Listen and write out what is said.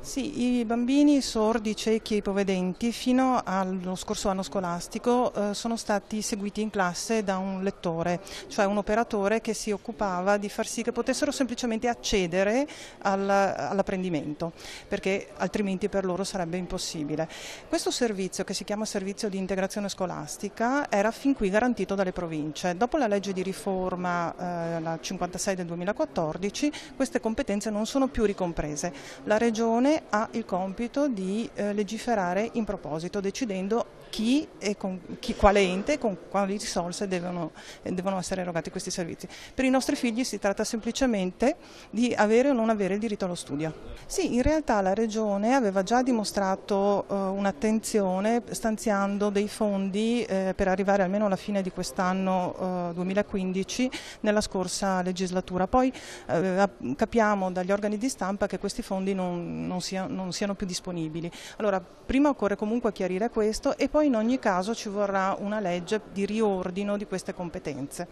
Sì, i bambini sordi, ciechi e ipovedenti fino allo scorso anno scolastico sono stati seguiti in classe da un lettore, cioè un operatore che si occupava di far sì che potessero semplicemente accedere all'apprendimento, perché altrimenti per loro sarebbe impossibile. Questo servizio, che si chiama servizio di integrazione scolastica, era fin qui garantito dalle province. Dopo la legge di riforma, la 56 del 2014, queste competenze non sono più ricomprese. La Regione ha il compito di legiferare in proposito, decidendo quale ente e con quali risorse devono essere erogati questi servizi. Per i nostri figli si tratta semplicemente di avere o non avere il diritto allo studio. Sì, in realtà la Regione aveva già dimostrato un'attenzione stanziando dei fondi per arrivare almeno alla fine di quest'anno 2015 nella scorsa legislatura. Poi capiamo dagli organi di stampa che questi fondi non siano più disponibili. Allora, prima occorre comunque chiarire questo e poi in ogni caso ci vorrà una legge di riordino di queste competenze.